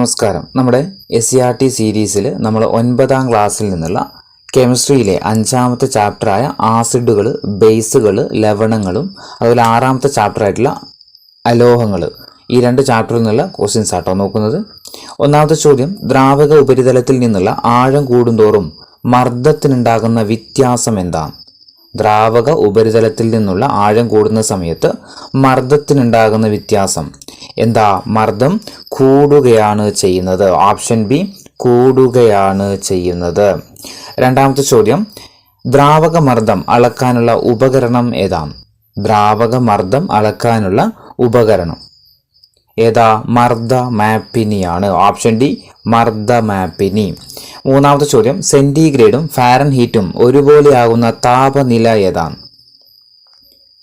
നമസ്കാരം. നമ്മുടെ SCERT സീരീസിൽ നമ്മൾ 9ാം ക്ലാസ്സിൽ നിന്നുള്ള കെമിസ്ട്രിയിലെ 5ാമത്തെ ചാപ്റ്ററായ ആസിഡുകൾ, ബേസുകൾ, ലവണങ്ങളും അതുപോലെ 6ാമത്തെ ചാപ്റ്ററായിട്ടുള്ള അലോഹങ്ങൾ, ഈ 2 ചാപ്റ്ററിൽ നിന്നുള്ള ക്വസ്റ്റ്യൻസ് ആട്ടോ നോക്കുന്നത്. ഒന്നാമത്തെ ചോദ്യം, ദ്രാവക ഉപരിതലത്തിൽ നിന്നുള്ള ആഴം കൂടുന്തോറും മർദ്ദത്തിനുണ്ടാകുന്ന വ്യത്യാസം എന്താണ്? ദ്രാവക ഉപരിതലത്തിൽ നിന്നുള്ള ആഴം കൂടുന്ന സമയത്ത് മർദ്ദത്തിനുണ്ടാകുന്ന വ്യത്യാസം എന്താ? മർദ്ദം കൂടുകയാണ് ചെയ്യുന്നത്. ഓപ്ഷൻ ബി, കൂടുകയാണ് ചെയ്യുന്നത്. രണ്ടാമത്തെ ചോദ്യം, ദ്രാവക മർദ്ദം അളക്കാനുള്ള ഉപകരണം ഏതാണ്? ദ്രാവക മർദ്ദം അളക്കാനുള്ള ഉപകരണം ഏതാ? മർദ്ദ മാപ്പിനിയാണ്. ഓപ്ഷൻ ഡി, മർദ്ദ മാപ്പിനി. മൂന്നാമത്തെ ചോദ്യം, സെന്റിഗ്രേഡും ഫാരൻഹീറ്റും ഒരുപോലെയാകുന്ന താപനില ഏതാണ്?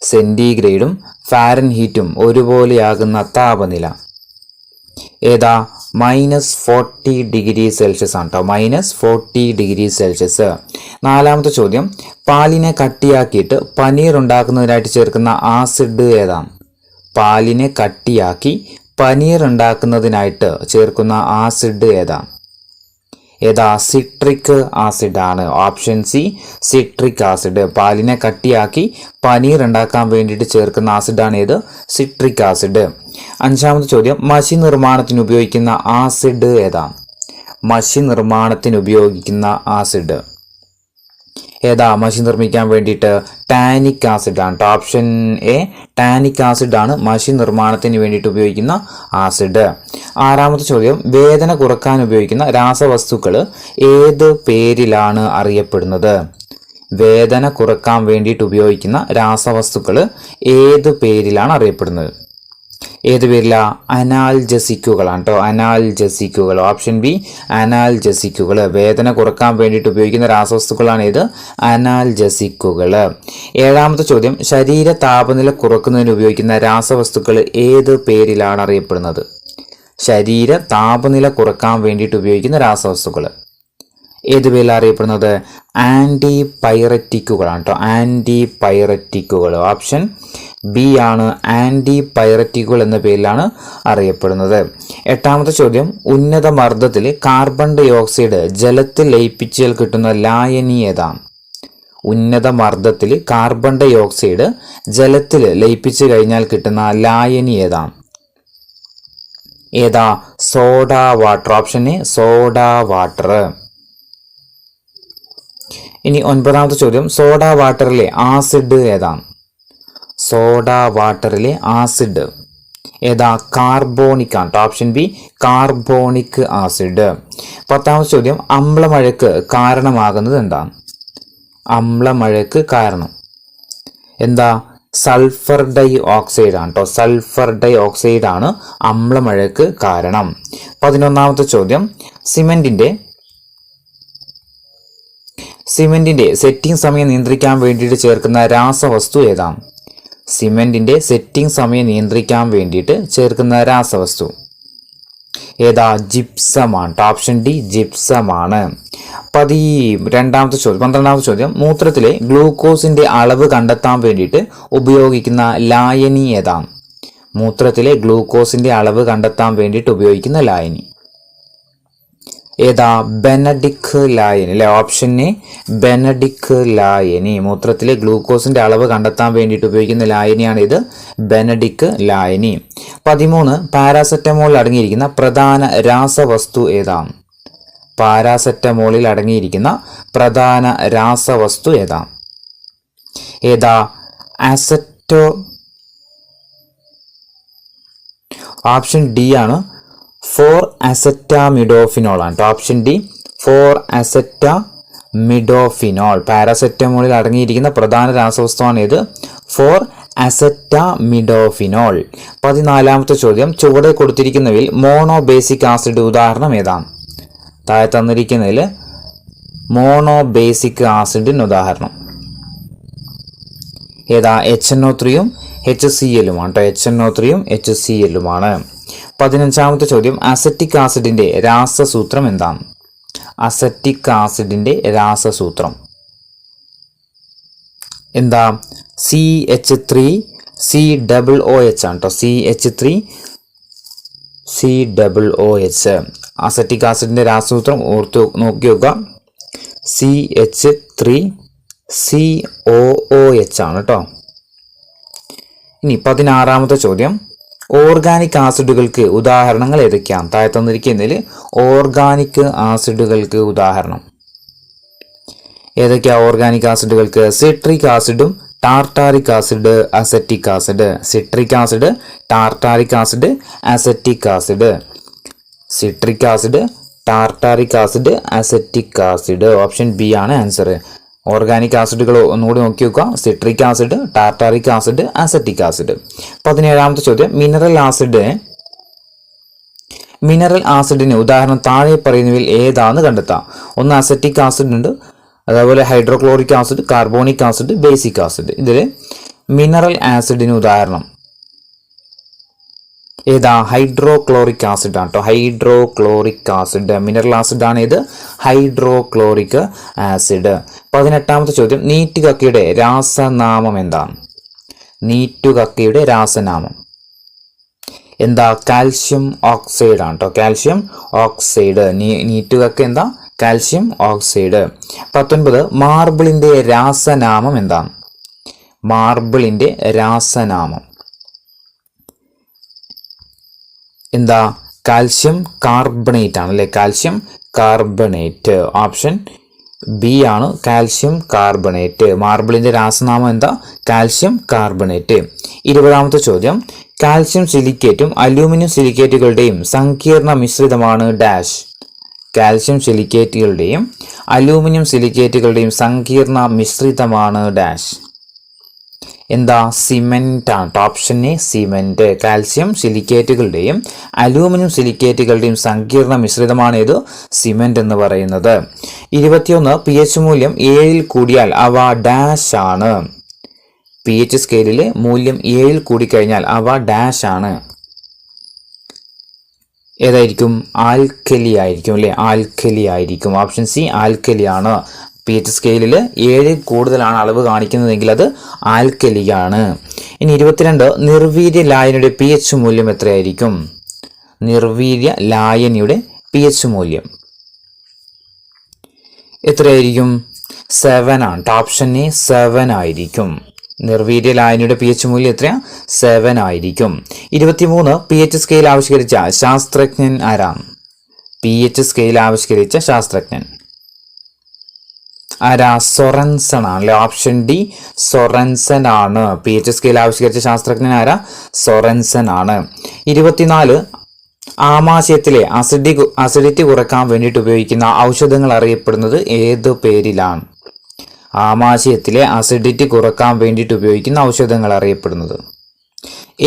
സെന്റിഗ്രേഡും ഫാരൻഹീറ്റും ഒരുപോലെയാകുന്ന താപനില ഏതാ? -40 ഡിഗ്രി സെൽഷ്യസ് ആണ് കേട്ടോ. -40 ഡിഗ്രി സെൽഷ്യസ്. നാലാമത്തെ ചോദ്യം, പാലിനെ കട്ടിയാക്കിയിട്ട് പനീർ ഉണ്ടാക്കുന്നതിനായിട്ട് ചേർക്കുന്ന ആസിഡ് ഏതാണ്? പാലിനെ കട്ടിയാക്കി പനീർ ഉണ്ടാക്കുന്നതിനായിട്ട് ചേർക്കുന്ന ആസിഡ് ഏതാണ്? സിട്രിക് ആസിഡ് ആണ്. Option C, citric acid. പാലിനെ കട്ടിയാക്കി പനീർ ഉണ്ടാക്കാൻ വേണ്ടിയിട്ട് ചേർക്കുന്ന ആസിഡാണ് ഏത്? Citric acid. അഞ്ചാമത്തെ ചോദ്യം, മഷി നിർമ്മാണത്തിന് ഉപയോഗിക്കുന്ന ആസിഡ് ഏതാണ്? മഷി നിർമ്മാണത്തിന് ഉപയോഗിക്കുന്ന ആസിഡ് ഏതാ? മഷി നിർമ്മിക്കാൻ വേണ്ടിയിട്ട് ടാനിക് ആസിഡ് ആണ്. ഓപ്ഷൻ എ, ടാനിക് ആസിഡ് ആണ് മഷി നിർമ്മാണത്തിന് വേണ്ടിയിട്ട് ഉപയോഗിക്കുന്ന ആസിഡ്. ആറാമത്തെ ചോദ്യം, വേദന കുറക്കാൻ ഉപയോഗിക്കുന്ന രാസവസ്തുക്കൾ ഏത് പേരിലാണ് അറിയപ്പെടുന്നത്? വേദന കുറക്കാൻ വേണ്ടിയിട്ട് ഉപയോഗിക്കുന്ന രാസവസ്തുക്കൾ ഏത് പേരിലാണ് അറിയപ്പെടുന്നത്? ഏത് പേരില? അനാൽജസിക്കുകളാണ് കേട്ടോ. അനാൽജസിക്കുകൾ. ഓപ്ഷൻ ബി, അനാൽജസിക്കുകൾ. വേദന കുറക്കാൻ വേണ്ടിയിട്ട് ഉപയോഗിക്കുന്ന രാസവസ്തുക്കളാണ് ഏത്? അനാൽജസിക്കുകൾ. ഏഴാമത്തെ ചോദ്യം, ശരീര താപനില കുറക്കുന്നതിന് ഉപയോഗിക്കുന്ന രാസവസ്തുക്കൾ ഏത് പേരിലാണ് അറിയപ്പെടുന്നത്? ശരീര താപനില കുറക്കാൻ വേണ്ടിയിട്ട് ഉപയോഗിക്കുന്ന രാസവസ്തുക്കൾ ഏത് പേരിലാണ് അറിയപ്പെടുന്നത്? ആൻറ്റി പൈററ്റിക്കുകളാണ് കേട്ടോ. ആൻറ്റി പൈററ്റിക്കുകൾ. ഓപ്ഷൻ ബി ആണ്, ആൻറ്റി പൈററ്റിക്കുകൾ എന്ന പേരിലാണ് അറിയപ്പെടുന്നത്. എട്ടാമത്തെ ചോദ്യം, ഉന്നത മർദ്ദത്തിൽ കാർബൺ ഡൈ ഓക്സൈഡ് ജലത്തിൽ ലയിപ്പിച്ചാൽ കിട്ടുന്ന ലായനി ഏതാണ്? ഉന്നത മർദ്ദത്തിൽ കാർബൺ ഡൈ ഓക്സൈഡ് ജലത്തിൽ ലയിപ്പിച്ചു കഴിഞ്ഞാൽ കിട്ടുന്ന ലായനി ഏതാണ്? Soda water. Option A, soda water. ഇനി 9ാമത്തെ ചോദ്യം, സോഡ വാട്ടറിലെ ആസിഡ് ഏതാണ്? സോഡ വാട്ടറിലെ ആസിഡ് ഏതാ? കാർബോണിക് ആണ്. Option B, carbonic acid. 10ാമത്തെ ചോദ്യം, അമ്ലമഴയ്ക്ക് കാരണമാകുന്നത് എന്താണ്? അമ്ലമഴയ്ക്ക് കാരണം എന്താ? സൾഫർ ഡൈ ഓക്സൈഡ് ആണ് കേട്ടോ. സൾഫർ ഡൈ ഓക്സൈഡ് ആണ് അമ്ലമഴയ്ക്ക് കാരണം. 11ാമത്തെ ചോദ്യം, സിമെന്റിന്റെ സെറ്റിംഗ് സമയം നിയന്ത്രിക്കാൻ വേണ്ടിയിട്ട് ചേർക്കുന്ന രാസവസ്തു ഏതാണ്? സിമെന്റിന്റെ സെറ്റിംഗ് സമയം നിയന്ത്രിക്കാൻ വേണ്ടിയിട്ട് ചേർക്കുന്ന രാസവസ്തു ഏതാ? ജിപ്സമാണ്. Option D, ജിപ്സമാണ്. 12ാമത്തെ ചോദ്യം, മൂത്രത്തിലെ ഗ്ലൂക്കോസിന്റെ അളവ് കണ്ടെത്താൻ വേണ്ടിയിട്ട് ഉപയോഗിക്കുന്ന ലായനി ഏതാണ്? മൂത്രത്തിലെ ഗ്ലൂക്കോസിന്റെ അളവ് കണ്ടെത്താൻ വേണ്ടിയിട്ട് ഉപയോഗിക്കുന്ന ലായനി ഏതാ? ബെനഡിക് ലായനി അല്ലെ. ഓപ്ഷൻ എ, ബെനഡിക് ലായനി. മൂത്രത്തിലെ ഗ്ലൂക്കോസിന്റെ അളവ് കണ്ടെത്താൻ വേണ്ടിയിട്ട് ഉപയോഗിക്കുന്ന ലായനിയാണ് ഇത്, ബെനഡിക് ലായനി. 13, പാരാസെറ്റമോളിൽ അടങ്ങിയിരിക്കുന്ന പ്രധാന രാസവസ്തു ഏതാണ്? പാരാസെറ്റമോളിൽ അടങ്ങിയിരിക്കുന്ന പ്രധാന രാസവസ്തു ഏതാണ്? ഓപ്ഷൻ ഡി ആണ്, 4-അസെറ്റാമിഡോഫിനോൾ ആണ്. Option D, 4-അസെറ്റാമിഡോഫിനോൾ. പാരാസെറ്റമോളിൽ അടങ്ങിയിരിക്കുന്ന പ്രധാന രാസവസ്തുവാണ് ഇത്, 4-അസെറ്റാമിഡോഫിനോൾ. 14ാമത്തെ ചോദ്യം, ചുവടെ കൊടുത്തിരിക്കുന്നവയിൽ മോണോ ബേസിക് ആസിഡ് ഉദാഹരണം ഏതാണ്? താഴെ തന്നിരിക്കുന്നതിൽ മോണോ ബേസിക് ആസിഡിന് ഉദാഹരണം ഏതാ? HNO3-യും HCl-ഉമാണ് കേട്ടോ. HNO3-യും HCl-ഉമാണ്. 15ാമത്തെ ചോദ്യം, അസറ്റിക് ആസിഡിന്റെ രാസസൂത്രം എന്താണ്? അസറ്റിക് ആസിഡിന്റെ രാസസൂത്രം എന്താ? CH3COOH ആണ് കേട്ടോ. CH3 COOH. അസറ്റിക് ആസിഡിന്റെ രാസസൂത്രം ഓർത്ത് നോക്കി നോക്കുക, CH3COOH ആണ് കേട്ടോ. ഇനി 16ാമത്തെ ചോദ്യം, ഓർഗാനിക് ആസിഡുകൾക്ക് ഉദാഹരണങ്ങൾ ഏതൊക്കെയാണ്? താഴെ തന്നിരിക്കുന്നതിൽ ഓർഗാനിക് ആസിഡുകൾക്ക് ഉദാഹരണം ഏതൊക്കെയാ? ഓർഗാനിക് ആസിഡുകൾക്ക് സിട്രിക് ആസിഡും tartaric acid, acetic acid. Citric acid, tartaric acid, acetic acid. Citric acid, tartaric acid, acetic acid. Option B ആണ് ആൻസർ. ഓർഗാനിക് ആസിഡുകൾ ഒന്നുകൂടി നോക്കി നോക്കുക, citric acid, tartaric acid, acetic acid. 17ാമത്തെ ചോദ്യം, മിനറൽ ആസിഡിന് ഉദാഹരണം താഴെ പറയുന്നവയിൽ ഏതാന്ന് കണ്ടെത്താം? ഒന്ന് അസറ്റിക് ആസിഡ് ഉണ്ട്, അതേപോലെ hydrochloric acid, carbonic acid, basic acid. ഇതിൽ മിനറൽ ആസിഡിന് ഉദാഹരണം ഏതാ? ഹൈഡ്രോക്ലോറിക് ആസിഡ് ആണ് കേട്ടോ. ഹൈഡ്രോക്ലോറിക് ആസിഡ് മിനറൽ ആസിഡ് ആണ്. ഇത് ഹൈഡ്രോക്ലോറിക് ആസിഡ്. 18ാമത്തെ ചോദ്യം, നീറ്റുകക്കയുടെ രാസനാമം എന്താണ്? നീറ്റുകക്കയുടെ രാസനാമം എന്താ? കാൽഷ്യം ഓക്സൈഡ് ആണ് കേട്ടോ. Calcium oxide. നീറ്റുകക്ക എന്താ? Calcium oxide. 19, മാർബിളിന്റെ രാസനാമം എന്താണ്? മാർബിളിന്റെ രാസനാമം എന്താ? കാൽഷ്യം കാർബണേറ്റ് ആണ് അല്ലെ? Calcium carbonate. ഓപ്ഷൻ ബി ആണ് കാൽഷ്യം കാർബണേറ്റ്. മാർബിളിന്റെ രാസനാമം എന്താ? Calcium carbonate. 20ാമത്തെ ചോദ്യം, കാൽഷ്യം സിലിക്കേറ്റും അലൂമിനിയം സിലിക്കേറ്റുകളുടെയും സങ്കീർണ മിശ്രിതമാണ് ഡാഷ്. കാൽഷ്യം സിലിക്കേറ്റുകളുടെയും അലൂമിനിയം സിലിക്കേറ്റുകളുടെയും സങ്കീർണ മിശ്രിതമാണ് ഡാഷ്. എന്താ? സിമെന്റ് ആണ്. Option A cement. കാൽഷ്യം സിലിക്കേറ്റുകളുടെയും അലൂമിനിയം സിലിക്കേറ്റുകളുടെയും സങ്കീർണ മിശ്രിതമാണ് ഇത് സിമെന്റ് എന്ന് പറയുന്നത്. 21, pH മൂല്യം 7ൽ കൂടിയാൽ അവ ഡാഷ് ആണ്. pH സ്കെയിലിലെ മൂല്യം 7ൽ കൂടിക്കഴിഞ്ഞാൽ അവ ഡാഷ് ആണ്. ഏതായിരിക്കും? ആൽക്കലി ആയിരിക്കും അല്ലെ? ആൽക്കലി ആയിരിക്കും. ഓപ്ഷൻ സി ആൽക്കലി ആണ്. pH സ്കെയിലിൽ 7 കൂടുതലാണ് അളവ് കാണിക്കുന്നതെങ്കിൽ അത് ആൽക്കലിയാണ്. ഇനി 22, നിർവീര്യ ലായനിയുടെ pH മൂല്യം എത്രയായിരിക്കും? നിർവീര്യ ലായനിയുടെ pH മൂല്യം എത്രയായിരിക്കും? 7 ആണ്. ഓപ്ഷൻ എ 7 ആയിരിക്കും. നിർവീര്യ ലായനിയുടെ pH മൂല്യം എത്രയാ? 7 ആയിരിക്കും. 23, pH സ്കെയിൽ ആവിഷ്കരിച്ച ശാസ്ത്രജ്ഞൻ ആരാണ്? pH സ്കെയിൽ ആവിഷ്കരിച്ച ശാസ്ത്രജ്ഞൻ ആരാ? സൊറൻസൺ ആണ് അല്ലെ? ഓപ്ഷൻ ഡി സൊറൻസൺ ആണ്. pH സ്കെയിൽ ആവിഷ്കരിച്ച ശാസ്ത്രജ്ഞൻ ആരാ? സൊറൻസൺ ആണ്. 24, ആമാശയത്തിലെ അസിഡിറ്റി കുറയ്ക്കാൻ വേണ്ടിയിട്ട് ഉപയോഗിക്കുന്ന ഔഷധങ്ങൾ അറിയപ്പെടുന്നത് ഏത് പേരിലാണ്? ആമാശയത്തിലെ അസിഡിറ്റി കുറയ്ക്കാൻ വേണ്ടിയിട്ട് ഉപയോഗിക്കുന്ന ഔഷധങ്ങൾ അറിയപ്പെടുന്നത്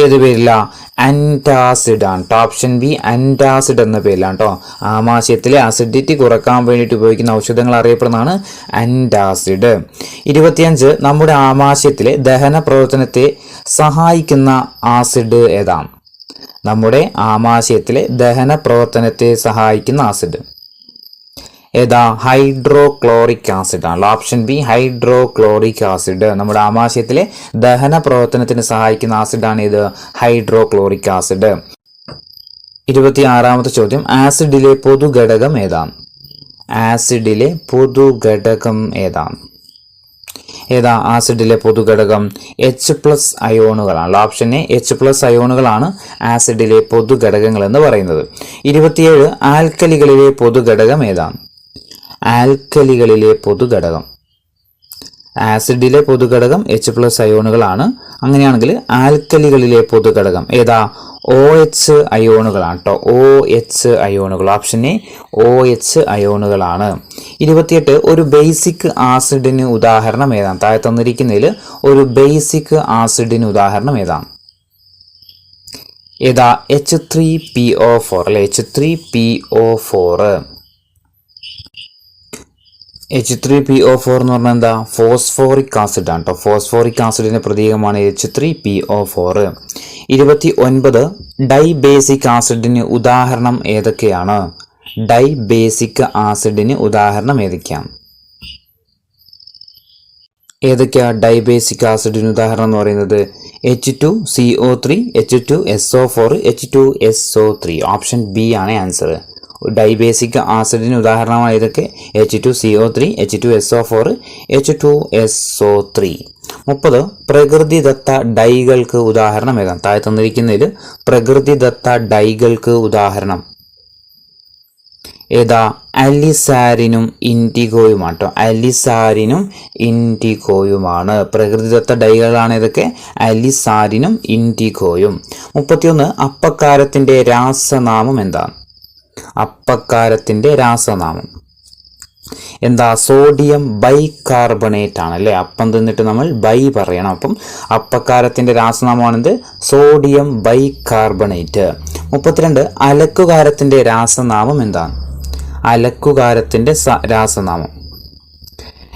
ഏത് പേരില? ആന്റാസിഡ് ആണ്. ഓപ്ഷൻ ബി ആന്റാസിഡ് എന്ന പേരിലാണ് കേട്ടോ. ആമാശയത്തിലെ അസിഡിറ്റി കുറയ്ക്കാൻ വേണ്ടിയിട്ട് ഉപയോഗിക്കുന്ന ഔഷധങ്ങൾ അറിയപ്പെടുന്നതാണ് ആന്റാസിഡ്. 25, നമ്മുടെ ആമാശയത്തിലെ ദഹന പ്രവർത്തനത്തെ സഹായിക്കുന്ന ആസിഡ് ഏതാണ്? നമ്മുടെ ആമാശയത്തിലെ ദഹന പ്രവർത്തനത്തെ സഹായിക്കുന്ന ആസിഡ് ഏതാ? ഹൈഡ്രോക്ലോറിക് ആസിഡ് ആണ്. Option B hydrochloric acid. നമ്മുടെ ആമാശയത്തിലെ ദഹന പ്രവർത്തനത്തിന് സഹായിക്കുന്ന ആസിഡാണ് ഇത് ഹൈഡ്രോക്ലോറിക് ആസിഡ്. 26ാമത്തെ ചോദ്യം, ആസിഡിലെ പൊതുഘടകം ഏതാണ്? ആസിഡിലെ പൊതുഘടകം ഏതാണ്? ഏതാ ആസിഡിലെ പൊതുഘടകം? H+ അയോണുകളാണ്. ഓപ്ഷൻ എ H+ അയോണുകളാണ് ആസിഡിലെ പൊതുഘടകങ്ങൾ എന്ന് പറയുന്നത്. 27, ആൽക്കലികളിലെ പൊതുഘടകം ഏതാണ്? ആൽക്കലികളിലെ പൊതുഘടകം ആസിഡിലെ പൊതുഘടകം H+ അയോണുകളാണ്. അങ്ങനെയാണെങ്കിൽ ആൽക്കലികളിലെ പൊതുഘടകം ഏതാ? OH അയോണുകളാണ് കേട്ടോ. OH അയോണുകൾ. ഓപ്ഷൻ എ OH അയോണുകളാണ്. 28, ഒരു ബേസിക് ആസിഡിന് ഉദാഹരണം ഏതാണ്? താഴെ തന്നിരിക്കുന്നതിൽ ഒരു ബേസിക് ആസിഡിന് ഉദാഹരണം ഏതാണ്? ഏതാ? H3PO4 അല്ലെ? H3PO4. H3PO4 എന്ന് പറഞ്ഞാൽ എന്താ? ഫോസ്ഫോറിക് ആസിഡ് ആണ് കേട്ടോ. ഫോസ്ഫോറിക് ആസിഡിന്റെ പ്രതീകമാണ് H3PO4. 29, ഡൈബേസിക് ആസിഡിന് ഉദാഹരണം ഏതൊക്കെയാണ്? ഡൈബേസിക് ആസിഡിന് ഉദാഹരണം ഏതൊക്കെയാണ്? ഏതൊക്കെയാ ഡൈബേസിക് ആസിഡിന് ഉദാഹരണം എന്ന് പറയുന്നത്? H2CO3, H2SO4, H2SO3. Option B ആണ് ആൻസർ. ഡൈബേസിക് ആസിഡിന് ഉദാഹരണമാണ് ഇതൊക്കെ. H2CO3, H2SO4, H2SO3. 30. പ്രകൃതിദത്ത ഡൈകൾക്ക് ഉദാഹരണം ഏതാണ്? താഴെ തന്നിരിക്കുന്നതിൽ പ്രകൃതിദത്ത ഡൈകൾക്ക് ഉദാഹരണം ഏതാ? അലിസാരിനും ഇൻഡിഗോയുമാണ് കേട്ടോ. അലിസാരിനും ഇൻഡിഗോയുമാണ് പ്രകൃതിദത്ത ഡൈകളാണ് ഇതൊക്കെ. അലിസാരിനും ഇൻഡിഗോയും. 31. അപ്പക്കാരത്തിന്റെ രാസനാമം എന്താണ്? അപ്പക്കാരത്തിന്റെ രാസനാമം എന്താ? സോഡിയം ബൈകാർബണേറ്റ് ആണ് അല്ലേ. അപ്പം തിന്നിട്ട് നമ്മൾ ബൈ പറയണം. അപ്പം അപ്പക്കാരത്തിന്റെ രാസനാമമാണെന്ത്? Sodium bicarbonate. 32. അലക്കുകാരത്തിന്റെ രാസനാമം എന്താണ്? അലക്കുകാരത്തിന്റെ രാസനാമം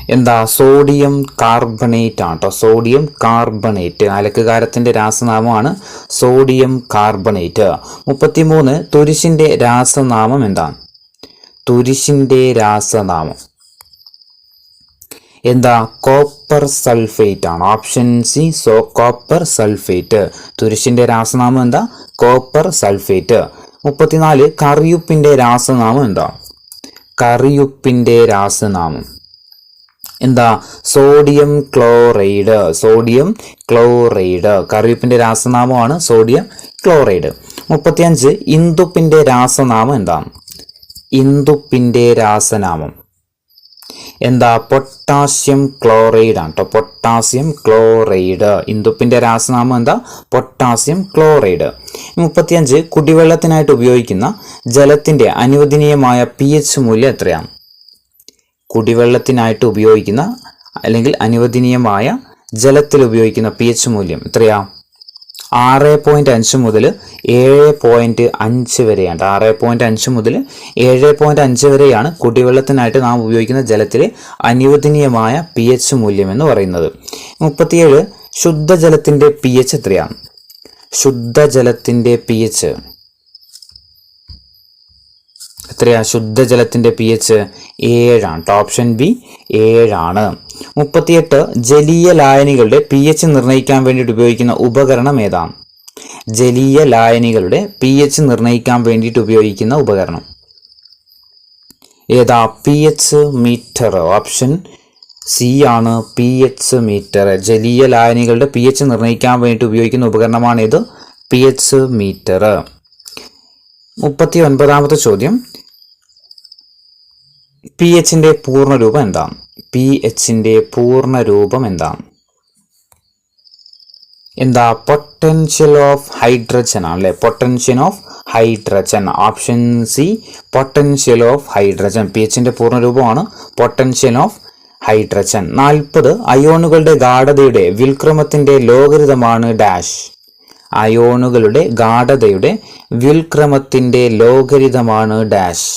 എന്താ? സോഡിയം കാർബണേറ്റ് ആണ് കേട്ടോ. സോഡിയം കാർബണേറ്റ് അലക്കുകാരത്തിന്റെ രാസനാമമാണ് സോഡിയം കാർബണേറ്റ്. 33. തുരിശിന്റെ രാസനാമം എന്താണ്? തുരിശിന്റെ രാസനാമം എന്താ? കോപ്പർ സൾഫേറ്റ് ആണ്. Option C copper sulphate. തുരിശിന്റെ രാസനാമം എന്താ? Copper sulphate. 34. കറിയുപ്പിന്റെ രാസനാമം എന്താ? കറിയുപ്പിന്റെ രാസനാമം എന്താ? Sodium chloride. സോഡിയം ക്ലോറൈഡ് കറിയുപ്പിന്റെ രാസനാമമാണ് സോഡിയം ക്ലോറൈഡ്. 35. ഇന്ദുപ്പിന്റെ രാസനാമം എന്താണ്? ഇന്ദുപ്പിന്റെ രാസനാമം എന്താ? പൊട്ടാസ്യം ക്ലോറൈഡ് ആണ് കേട്ടോ. പൊട്ടാസ്യം ക്ലോറൈഡ് ഇന്ദുപ്പിന്റെ രാസനാമം എന്താ? Potassium chloride. 35. കുടിവെള്ളത്തിനായിട്ട് ഉപയോഗിക്കുന്ന ജലത്തിന്റെ അനുവദനീയമായ pH മൂല്യം എത്രയാണ്? കുടിവെള്ളത്തിനായിട്ട് ഉപയോഗിക്കുന്ന അല്ലെങ്കിൽ അനുവദനീയമായ ജലത്തിൽ ഉപയോഗിക്കുന്ന pH മൂല്യം എത്രയാ? 6.5 മുതൽ 7.5 വരെയാണ്. 6.5 മുതൽ 7.5 വരെയാണ് കുടിവെള്ളത്തിനായിട്ട് നാം ഉപയോഗിക്കുന്ന ജലത്തിലെ അനുവദനീയമായ pH മൂല്യം എന്ന് പറയുന്നത്. 37. ശുദ്ധജലത്തിന്റെ pH എത്രയാണ്? ശുദ്ധജലത്തിന്റെ pH എത്രയാ? ശുദ്ധജലത്തിന്റെ pH 7 ആണ്. ഓപ്ഷൻ ബി 7 ആണ്. 38. ജലീയ ലായനികളുടെ pH നിർണ്ണയിക്കാൻ വേണ്ടിയിട്ട് ഉപയോഗിക്കുന്ന ഉപകരണം ഏതാണ്? ജലീയ ലായനികളുടെ pH നിർണ്ണയിക്കാൻ വേണ്ടിയിട്ട് ഉപയോഗിക്കുന്ന ഉപകരണം ഏതാ? pH meter. ഓപ്ഷൻ സി ആണ് pH മീറ്റർ. ജലീയ ലായനികളുടെ pH നിർണ്ണയിക്കാൻ വേണ്ടിയിട്ട് ഉപയോഗിക്കുന്ന ഉപകരണമാണ് ഇത് pH മീറ്റർ. 39. ചോദ്യം. pHന്റെ പൂർണ്ണരൂപം എന്താണ്? pHന്റെ പൂർണ്ണരൂപം എന്താണ്? എന്താ? പൊട്ടൻഷ്യൽ ഓഫ് ഹൈഡ്രജൻ ആണല്ലേ. Potential of hydrogen. Option C potential of hydrogen. pHന്റെ പൂർണ്ണരൂപമാണ് പൊട്ടൻഷ്യൽ ഓഫ് ഹൈഡ്രജൻ. 40. അയോണുകളുടെ ഗാഢതയുടെ വ്യുൽക്രമത്തിന്റെ ലോഗരിതമാണ് ഡാഷ്. അയോണുകളുടെ ഗാഢതയുടെ വ്യുൽക്രമത്തിന്റെ ലോഗരിതമാണ് ഡാഷ്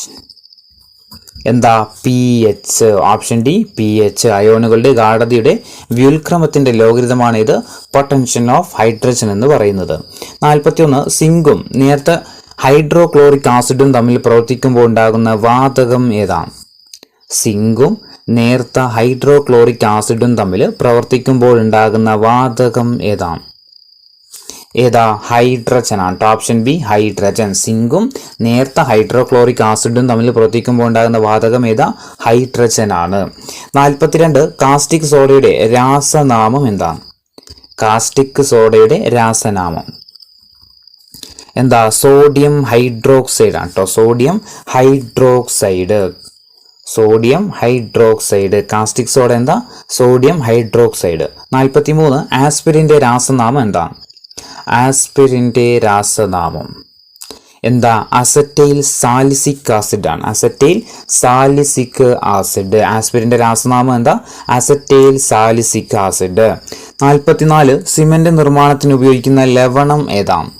എന്താ? pH. Option D pH. അയോണുകളുടെ ഗാഢതയുടെ വ്യുൽക്രമത്തിന്റെ ലോഗരിതമാണ് ഇത് പൊട്ടൻഷ്യൽ ഓഫ് ഹൈഡ്രജൻ എന്ന് പറയുന്നത്. 41. സിങ്കും നേർത്ത ഹൈഡ്രോക്ലോറിക് ആസിഡും തമ്മിൽ പ്രവർത്തിക്കുമ്പോൾ ഉണ്ടാകുന്ന വാതകം ഏതാണ്? സിങ്കും നേർത്ത ഹൈഡ്രോക്ലോറിക് ആസിഡും തമ്മിൽ പ്രവർത്തിക്കുമ്പോൾ ഉണ്ടാകുന്ന വാതകം ഏതാണ്? ഏതാ? ഹൈഡ്രജൻ ആണ്. Option B hydrogen. സിങ്കും നേർത്ത ഹൈഡ്രോക്ലോറിക് ആസിഡും തമ്മിൽ പ്രവർത്തിക്കുമ്പോൾ ഉണ്ടാകുന്ന വാതകം ഏതാ? ഹൈഡ്രജൻ ആണ്. 42. കാസ്റ്റിക് സോഡയുടെ രാസനാമം എന്താണ്? കാസ്റ്റിക് സോഡയുടെ രാസനാമം എന്താ? സോഡിയം ഹൈഡ്രോക്സൈഡ് ആണ് കേട്ടോ. Sodium hydroxide. Sodium hydroxide. Caustic soda എന്താ? Sodium hydroxide. 43. ആസ്പിരിന്റെ രാസനാമം എന്താണ്? ആസ്പിരിന്റെ രാസനാമം എന്താ? അസറ്റൈൽ സാലിസിക് ആസിഡ് ആണ്. Acetyl salicylic acid. ആസ്പിരിന്റെ രാസനാമം എന്താ? Acetyl salicylic acid. 44. സിമന്റ് നിർമ്മാണത്തിന് ഉപയോഗിക്കുന്ന ലവണം ഏതാണ്?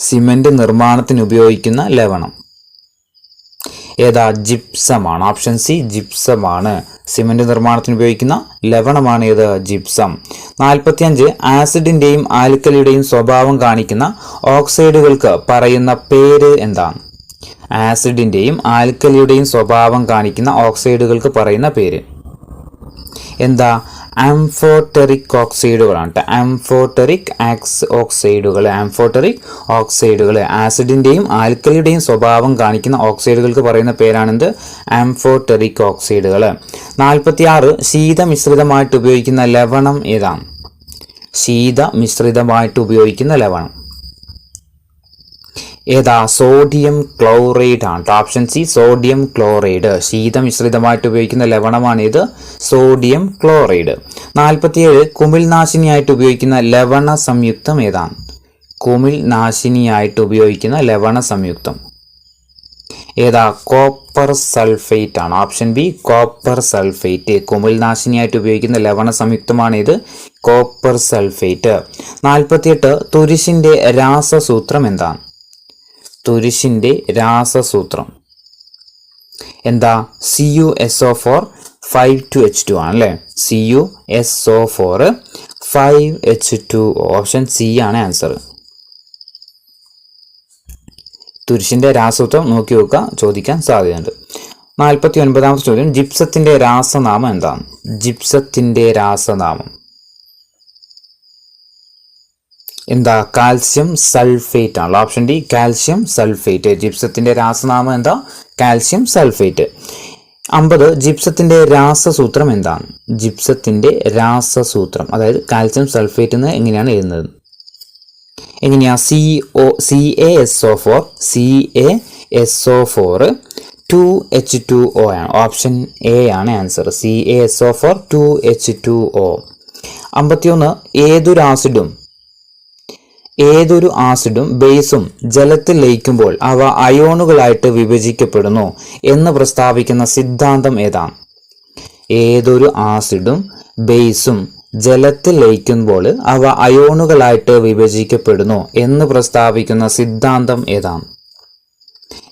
സിമന്റ് നിർമ്മാണത്തിന് ഉപയോഗിക്കുന്ന ലവണം ഏതാ? ജിപ്സം ആണ്. ഓപ്ഷൻ സി ജിപ്സം ആണ്. സിമന്റ് നിർമ്മാണത്തിന് ഉപയോഗിക്കുന്ന ലവണമാണ് ഏത്? ജിപ്സം. 45. ആസിഡിന്റെയും ആൽക്കലിയുടെയും സ്വഭാവം കാണിക്കുന്ന ഓക്സൈഡുകൾക്ക് പറയുന്ന പേര് എന്താണ്? ആസിഡിന്റെയും ആൽക്കലിയുടെയും സ്വഭാവം കാണിക്കുന്ന ഓക്സൈഡുകൾക്ക് പറയുന്ന പേര് എന്താ ആംഫോടെറിക് ഓക്സൈഡുകളാണ്. ആംഫോടെറിക് ഓക്സൈഡുകൾ ആസിഡിന്റെയും ആൽക്കലിയുടെയും സ്വഭാവം കാണിക്കുന്ന ഓക്സൈഡുകൾക്ക് പറയുന്ന പേരാണെന്ത്? ആംഫോടെറിക് ഓക്സൈഡുകൾ. 46 ശീതമിശ്രിതമായിട്ട് ഉപയോഗിക്കുന്ന ലവണം ഏതാണ്? ശീതമിശ്രിതമായിട്ട് ഉപയോഗിക്കുന്ന ലവണം ഏതാ? സോഡിയം ക്ലോറൈഡ് ആണ്. Option C sodium chloride. ശീതമിശ്രിതമായിട്ട് ഉപയോഗിക്കുന്ന ലവണമാണ് ഇത് സോഡിയം ക്ലോറൈഡ്. 47 കുമിൾനാശിനിയായിട്ട് ഉപയോഗിക്കുന്ന ലവണ സംയുക്തം ഏതാണ്? കുമിൾനാശിനിയായിട്ട് ഉപയോഗിക്കുന്ന ലവണ സംയുക്തം ഏതാ? കോപ്പർ സൾഫേറ്റ് ആണ്. Option B copper sulphate. കുമിൾനാശിനിയായിട്ട് ഉപയോഗിക്കുന്ന ലവണ സംയുക്തമാണ് ഇത് കോപ്പർ സൾഫേറ്റ്. 48 തുരിശിന്റെ രാസസൂത്രം എന്താണ്? തുരിശിന്റെ രാസസൂത്രം എന്താ? CuSO4 5-2H2 ആണ് അല്ലേ? CuSO4 5H2O. ഓപ്ഷൻ സി ആണ് ആൻസർ. തുരിശിന്റെ രാസസൂത്രം നോക്കി വെക്കുക, ചോദിക്കാൻ സാധ്യതയുണ്ട്. 49ാമത്തെ ചോദ്യം ജിപ്സത്തിന്റെ രാസനാമം എന്താണ്? ജിപ്സത്തിന്റെ രാസനാമം എന്താ? കാൽസ്യം സൾഫേറ്റ് ആണ്. Option D calcium sulphate. ജിപ്സത്തിന്റെ രാസനാമം എന്താ? Calcium sulphate. 50 ജിപ്സത്തിന്റെ രാസസൂത്രം എന്താണ്? ജിപ്സത്തിന്റെ രാസസൂത്രം അതായത് കാൽസ്യം സൾഫേറ്റ് എന്ന് എങ്ങനെയാണ് എഴുതുന്നത്? എങ്ങനെയാ? CaSO4 2H2O ആണ്. ഓപ്ഷൻ എ ആണ് ആൻസർ. CaSO4 2H2O. 51 ഏതൊരു ആസിഡും ബേസും ജലത്തിൽ ലയിക്കുമ്പോൾ അവ അയോണുകളായിട്ട് വിഭജിക്കപ്പെടുന്നു എന്ന് പ്രസ്താവിക്കുന്ന സിദ്ധാന്തം ഏതാണ്? ഏതൊരു ആസിഡും ബേസും ജലത്തിൽ ലയിക്കുമ്പോൾ അവ അയോണുകളായിട്ട് വിഭജിക്കപ്പെടുന്നു എന്ന് പ്രസ്താവിക്കുന്ന സിദ്ധാന്തം ഏതാണ്?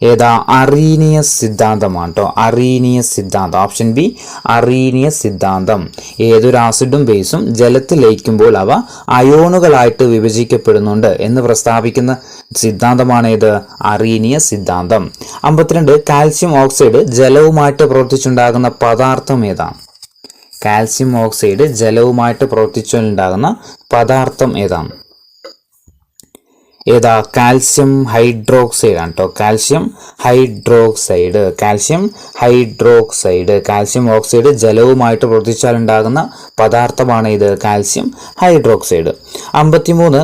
ഏതാ? അറീനിയസ് സിദ്ധാന്തമാണ് കേട്ടോ. അറീനിയസ് സിദ്ധാന്തം. ഓപ്ഷൻ ബി അറീനിയസ് സിദ്ധാന്തം. ഏതൊരു ആസിഡും ബേസും ജലത്തിൽ ലയിക്കുമ്പോൾ അവ അയോണുകളായിട്ട് വിഭജിക്കപ്പെടുന്നുണ്ട് എന്ന് പ്രസ്താവിക്കുന്ന സിദ്ധാന്തമാണ് ഇത് അറീനിയസ് സിദ്ധാന്തം. 52 കാൽസ്യം ഓക്സൈഡ് ജലവുമായിട്ട് പ്രവർത്തിച്ചുണ്ടാകുന്ന പദാർത്ഥം ഏതാണ്? കാൽസ്യം ഓക്സൈഡ് ജലവുമായിട്ട് പ്രവർത്തിച്ചുണ്ടാകുന്ന പദാർത്ഥം ഏതാണ്? ഏതാ? കാൽസ്യം ഹൈഡ്രോക്സൈഡ് ആണ് കേട്ടോ. Calcium hydroxide. കാൽസ്യം ഓക്സൈഡ് ജലവുമായിട്ട് പ്രവർത്തിച്ചാലുണ്ടാകുന്ന പദാർത്ഥമാണ് ഇത് കാൽസ്യം ഹൈഡ്രോക്സൈഡ്. 53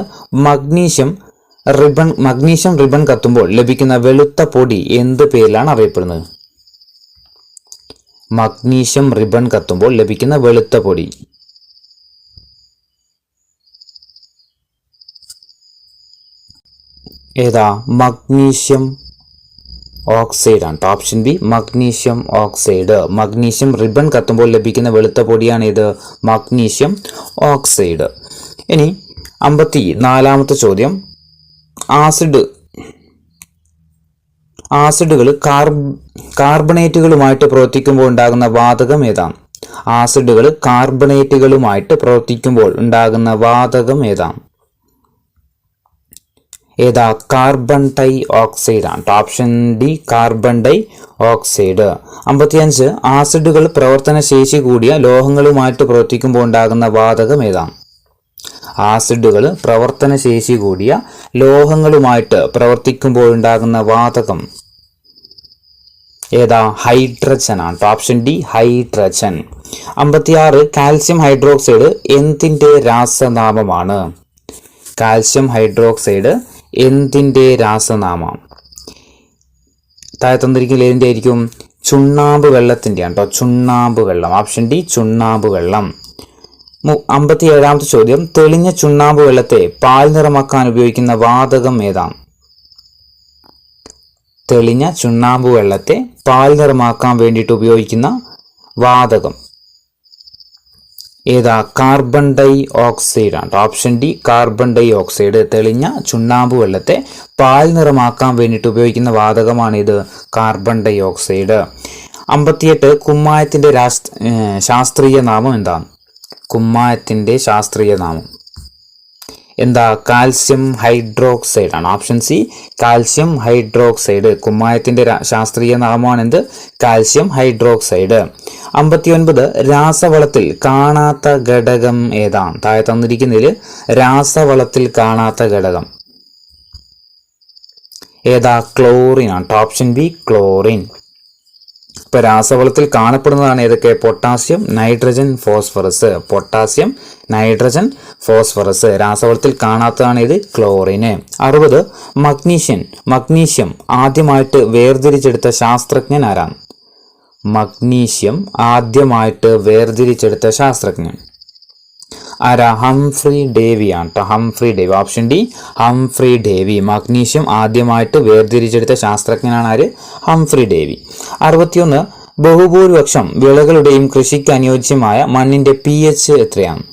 മഗ്നീഷ്യം റിബൺ കത്തുമ്പോൾ ലഭിക്കുന്ന വെളുത്ത പൊടി എന്ത് പേരിലാണ് അറിയപ്പെടുന്നത്? മഗ്നീഷ്യം റിബൺ കത്തുമ്പോൾ ലഭിക്കുന്ന വെളുത്ത പൊടി ഏതാ? മഗ്നീഷ്യം ഓക്സൈഡ് ആണ്. Option B magnesium oxide. Magnesium ribbon കത്തുമ്പോൾ ലഭിക്കുന്ന വെളുത്ത പൊടിയാണ് ഇത് മഗ്നീഷ്യം ഓക്സൈഡ്. ഇനി 54ാമത്തെ ചോദ്യം ആസിഡുകൾ കാർബണേറ്റുകളുമായിട്ട് പ്രവർത്തിക്കുമ്പോൾ ഉണ്ടാകുന്ന വാതകം ഏതാണ്? ആസിഡുകൾ കാർബണേറ്റുകളുമായിട്ട് പ്രവർത്തിക്കുമ്പോൾ ഉണ്ടാകുന്ന വാതകം ഏതാണ്? ഏതാ? കാർബൺ ഡൈ ഓക്സൈഡ് ആണ്. Option D carbon dioxide. 55 ആസിഡുകൾ പ്രവർത്തനശേഷി കൂടിയ ലോഹങ്ങളുമായിട്ട് പ്രവർത്തിക്കുമ്പോൾ ഉണ്ടാകുന്ന വാതകം ഏതാണ്? ആസിഡുകൾ പ്രവർത്തനശേഷി കൂടിയ ലോഹങ്ങളുമായിട്ട് പ്രവർത്തിക്കുമ്പോൾ ഉണ്ടാകുന്ന വാതകം ഏതാ? ഹൈഡ്രജൻ ആണ്. Option D hydrogen. 56 calcium hydroxide എന്തിന്റെ രാസനാമമാണ്? കാൽസ്യം ഹൈഡ്രോക്സൈഡ് എന്തിന്റെ രാസനാമം? താഴെ തന്നിരിക്കുന്ന ഏതിന്റെ ആയിരിക്കും? ചുണ്ണാമ്പ് വെള്ളത്തിന്റെ ആണ് കേട്ടോ. ചുണ്ണാമ്പ് വെള്ളം. ഓപ്ഷൻ ഡി ചുണ്ണാമ്പ് വെള്ളം. 57ാമത്തെ ചോദ്യം തെളിഞ്ഞ ചുണ്ണാമ്പ് വെള്ളത്തെ പാൽ നിറമാക്കാൻ ഉപയോഗിക്കുന്ന വാതകം ഏതാണ്? തെളിഞ്ഞ ചുണ്ണാമ്പ് വെള്ളത്തെ പാൽ നിറമാക്കാൻ വേണ്ടിയിട്ട് ഉപയോഗിക്കുന്ന വാതകം ഏതാ? കാർബൺ ഡൈ ഓക്സൈഡ് ആണ്. Option D carbon dioxide. തെളിഞ്ഞ ചുണ്ണാമ്പ് വെള്ളത്തെ പാൽ നിറമാക്കാൻ വേണ്ടിയിട്ട് ഉപയോഗിക്കുന്ന വാതകമാണ് ഇത് കാർബൺ ഡൈ ഓക്സൈഡ്. 58 കുമ്മായത്തിന്റെ ശാസ്ത്രീയ നാമം എന്താണ്? കുമ്മായത്തിന്റെ ശാസ്ത്രീയ നാമം എന്താ? കാൽസ്യം ഹൈഡ്രോക്സൈഡ് ആണ്. Option C calcium hydroxide. കുമ്മായത്തിന്റെ ശാസ്ത്രീയ നാമമാണ് എന്ത്? Calcium hydroxide. 59 രാസവളത്തിൽ കാണാത്ത ഘടകം ഏതാണ്? താഴെ തന്നിരിക്കുന്നതിൽ രാസവളത്തിൽ കാണാത്ത ഘടകം ഏതാ? ക്ലോറിൻ ആണ്. Option B chlorine. ഇപ്പൊ രാസവളത്തിൽ കാണപ്പെടുന്നതാണ് ഏതൊക്കെ? Potassium, nitrogen, phosphorus. Potassium, nitrogen, phosphorus. രാസവളത്തിൽ കാണാത്തതാണ് ഇത് ക്ലോറിന്. 60 മഗ്നീഷ്യം ആദ്യമായിട്ട് വേർതിരിച്ചെടുത്ത ശാസ്ത്രജ്ഞൻ ആരാണ്? മഗ്നീഷ്യം ആദ്യമായിട്ട് വേർതിരിച്ചെടുത്ത ശാസ്ത്രജ്ഞൻ ആരാ? ഹംഫ്രി ഡേവി ആണ്. Humphrey Davy. Option D Humphry Davy. Magnesium ആദ്യമായിട്ട് വേർതിരിച്ചെടുത്ത ശാസ്ത്രജ്ഞനാണ് ആര്? Humphrey Davy. 61 ബഹുഭൂരിപക്ഷം വിളകളുടെയും കൃഷിക്ക് അനുയോജ്യമായ മണ്ണിന്റെ pH എത്രയാണ്?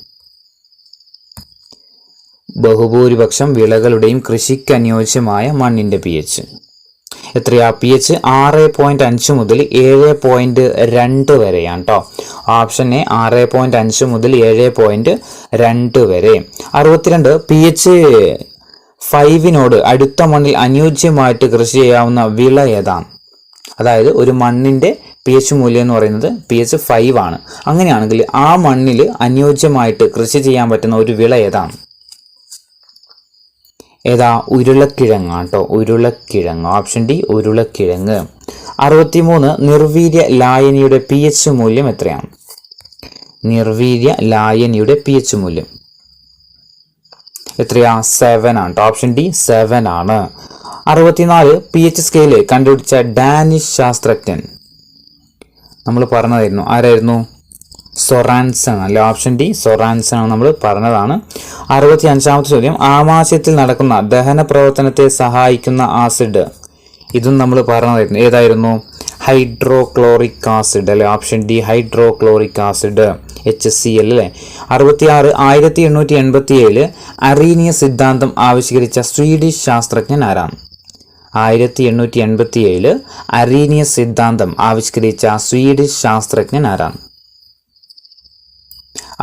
ബഹുഭൂരിപക്ഷം വിളകളുടെയും കൃഷിക്ക് അനുയോജ്യമായ മണ്ണിന്റെ pH എത്രയാ? pH 6.5 മുതൽ 7.2 വരെയാണ് കേട്ടോ. ഓപ്ഷൻ എ 6.5 മുതൽ 7.2 വരെ. 62 pH 5 അടുത്ത മണ്ണിൽ അനുയോജ്യമായിട്ട് കൃഷി ചെയ്യാവുന്ന വിള ഏതാണ്? അതായത് ഒരു മണ്ണിന്റെ pH മൂല്യം എന്ന് പറയുന്നത് pH 5 ആണ്. അങ്ങനെയാണെങ്കിൽ ആ മണ്ണിൽ അനുയോജ്യമായിട്ട് കൃഷി ചെയ്യാൻ പറ്റുന്ന ഒരു വിള ഏതാണ്? ഏതാ? ഉരുളക്കിഴങ്ങാണ് കേട്ടോ. ഉരുളക്കിഴങ്ങ്. ഓപ്ഷൻ ഡി ഉരുളക്കിഴങ്ങ്. 63 നിർവീര്യ ലായനിയുടെ pH മൂല്യം എത്രയാണ്? നിർവീര്യ ലായനിയുടെ pH മൂല്യം എത്രയാ? 7 ആണ്. ഓപ്ഷൻ ഡി 7 ആണ്. 64 pH സ്കെയില് കണ്ടുപിടിച്ച ഡാനിഷ് ശാസ്ത്രജ്ഞൻ നമ്മൾ പറഞ്ഞതായിരുന്നു. ആരായിരുന്നു? സൊറാൻസൺ അല്ലെ? ഓപ്ഷൻ ഡി സൊറാൻസൺ ആണ്, നമ്മൾ പറഞ്ഞതാണ്. 65 ചോദ്യം ആമാശയത്തിൽ നടക്കുന്ന ദഹന പ്രവർത്തനത്തെ സഹായിക്കുന്ന ആസിഡ്. ഇതും നമ്മൾ പറഞ്ഞതായിരുന്നു. ഏതായിരുന്നു? ഹൈഡ്രോക്ലോറിക് ആസിഡ് അല്ലെ? Option D hydrochloric acid, HCl അല്ലെ? 66 1887 അറീനിയ സിദ്ധാന്തം ആവിഷ്കരിച്ച സ്വീഡിഷ് ശാസ്ത്രജ്ഞൻ ആരാണ്? 1887 അറീനിയ സിദ്ധാന്തം ആവിഷ്കരിച്ച സ്വീഡിഷ് ശാസ്ത്രജ്ഞൻ ആരാണ്?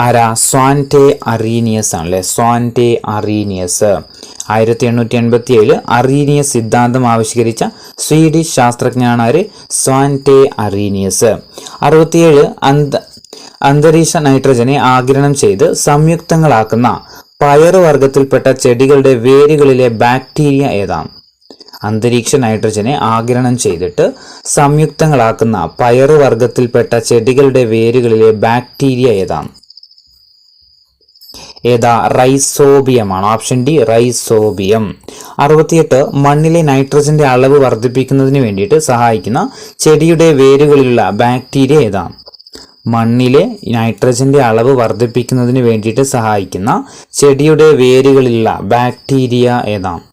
ആരാ? സ്വാൻറ്റെ അറീനിയസ് ആണല്ലേ? സ്വാൻറ്റെ അറീനിയസ്. 1887 അറീനിയ സിദ്ധാന്തം ആവിഷ്കരിച്ച സ്വീഡിഷ് ശാസ്ത്രജ്ഞനാണ് ആര്? സ്വാൻറ്റെ അറീനിയസ്. 67 അന്തരീക്ഷ നൈട്രജനെ ആഗിരണം ചെയ്ത് സംയുക്തങ്ങളാക്കുന്ന പയറുവർഗത്തിൽപ്പെട്ട ചെടികളുടെ വേരുകളിലെ ബാക്ടീരിയ ഏതാണ്? അന്തരീക്ഷ നൈട്രജനെ ആഗിരണം ചെയ്തിട്ട് സംയുക്തങ്ങളാക്കുന്ന പയറുവർഗത്തിൽപ്പെട്ട ചെടികളുടെ വേരുകളിലെ ബാക്ടീരിയ ഏതാണ്? ഏതാ? റൈസോബിയമാണ്. Option D rhizobium. 68 മണ്ണിലെ നൈട്രജന്റെ അളവ് വർദ്ധിപ്പിക്കുന്നതിന് വേണ്ടിയിട്ട് സഹായിക്കുന്ന ചെടിയുടെ വേരുകളിലുള്ള ബാക്ടീരിയ ഏതാണ്? മണ്ണിലെ നൈട്രജന്റെ അളവ് വർദ്ധിപ്പിക്കുന്നതിന് വേണ്ടിയിട്ട് സഹായിക്കുന്ന ചെടിയുടെ വേരുകളിലുള്ള ബാക്ടീരിയ ഏതാണ്?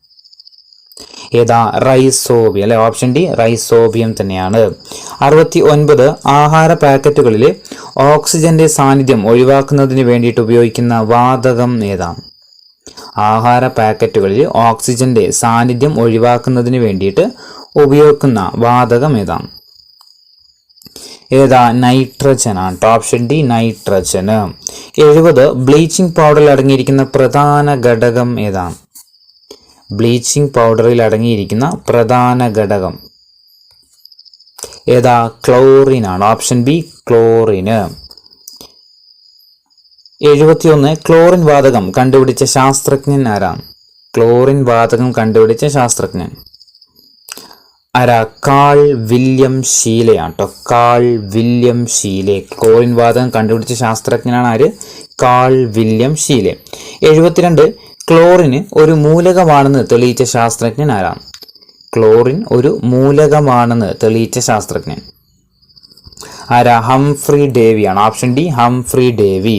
ഏതാ? റൈസോബിയം അല്ലെ? ഓപ്ഷൻ ഡി റൈസോബിയം തന്നെയാണ്. 69 ആഹാര പാക്കറ്റുകളിൽ ഓക്സിജന്റെ സാന്നിധ്യം ഒഴിവാക്കുന്നതിന് വേണ്ടിയിട്ട് ഉപയോഗിക്കുന്ന വാതകം ഏതാണ്? ആഹാര പാക്കറ്റുകളിൽ ഓക്സിജന്റെ സാന്നിധ്യം ഒഴിവാക്കുന്നതിന് വേണ്ടിയിട്ട് ഉപയോഗിക്കുന്ന വാതകം ഏതാണ്? ഏതാ? നൈട്രജൻ ആണ്. ഓപ്ഷൻ ഡി നൈട്രജന്. 70 ബ്ലീച്ചിങ് പൗഡറിൽ അടങ്ങിയിരിക്കുന്ന പ്രധാന ഘടകം ഏതാണ്? ബ്ലീച്ചിങ് പൗഡറിൽ അടങ്ങിയിരിക്കുന്ന പ്രധാന ഘടകം ഏതാ? ക്ലോറിൻ ആണ്. Option B ക്ലോറിന്. 71 ക്ലോറിൻ വാതകം കണ്ടുപിടിച്ച ശാസ്ത്രജ്ഞൻ ആരാണ്? ക്ലോറിൻ വാതകം കണ്ടുപിടിച്ച ശാസ്ത്രജ്ഞൻ ആരാ? കാൾ വില്യം ഷീലയാണ് കേട്ടോ. Call William Schiele. ക്ലോറിൻ വാതകം കണ്ടുപിടിച്ച ശാസ്ത്രജ്ഞനാണ് ആര്? Call William Schiele. 72 ക്ലോറിന് ഒരു മൂലകമാണെന്ന് തെളിയിച്ച ശാസ്ത്രജ്ഞൻ ആരാണ്? ക്ലോറിൻ ഒരു മൂലകമാണെന്ന് തെളിയിച്ച ശാസ്ത്രജ്ഞൻ ആരാ? ഹംഫ്രി ഡേവിയാണ്. Option D Humphry Davy.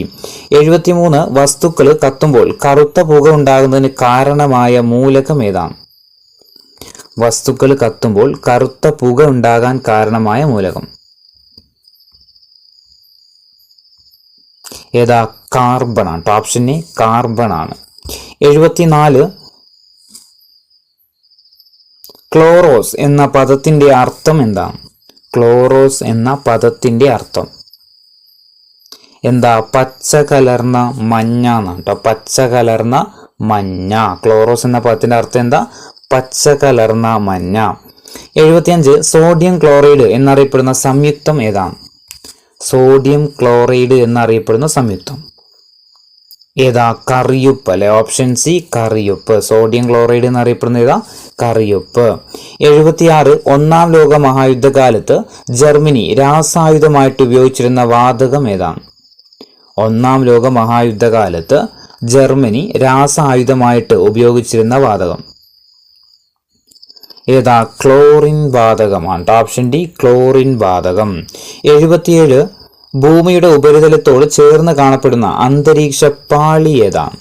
73 വസ്തുക്കൾ കത്തുമ്പോൾ കറുത്ത പുക ഉണ്ടാകുന്നതിന് കാരണമായ മൂലകം ഏതാണ്? വസ്തുക്കൾ കത്തുമ്പോൾ കറുത്ത പുക ഉണ്ടാകാൻ കാരണമായ മൂലകം ഏതാ? കാർബൺ ആണ്. ഓപ്ഷൻ എ കാർബൺ ആണ്. 74 ക്ലോറോസ് എന്ന പദത്തിന്റെ അർത്ഥം എന്താണ്? ക്ലോറോസ് എന്ന പദത്തിന്റെ അർത്ഥം എന്താ? പച്ച കലർന്ന മഞ്ഞ എന്നാണ് കേട്ടോ. പച്ച കലർന്ന മഞ്ഞ. ക്ലോറോസ് എന്ന പദത്തിന്റെ അർത്ഥം എന്താ? പച്ച കലർന്ന മഞ്ഞ. 75 സോഡിയം ക്ലോറൈഡ് എന്നറിയപ്പെടുന്ന സംയുക്തം ഏതാണ്? സോഡിയം ക്ലോറൈഡ് എന്നറിയപ്പെടുന്ന സംയുക്തം? ഏതാ? കറിയുപ്പ് അല്ലെ? ഓപ്ഷൻ സി കറിയുപ്പ്. സോഡിയം ക്ലോറൈഡ് എന്നറിയപ്പെടുന്ന ഏതാ? കറിയുപ്പ്. 76 ഒന്നാം ലോക മഹായുദ്ധകാലത്ത് ജർമ്മനി രാസായുധമായിട്ട് ഉപയോഗിച്ചിരുന്ന വാതകം ഏതാണ്? ഒന്നാം ലോക മഹായുദ്ധകാലത്ത് ജർമ്മനി രാസായുധമായിട്ട് ഉപയോഗിച്ചിരുന്ന വാതകം ഏതാ? ക്ലോറിൻ വാതകമാണ്. ഓപ്ഷൻ ഡി ക്ലോറിൻ വാതകം. 77 ഭൂമിയുടെ ഉപരിതലത്തോട് ചേർന്ന് കാണപ്പെടുന്ന അന്തരീക്ഷ പാളി ഏതാണ്?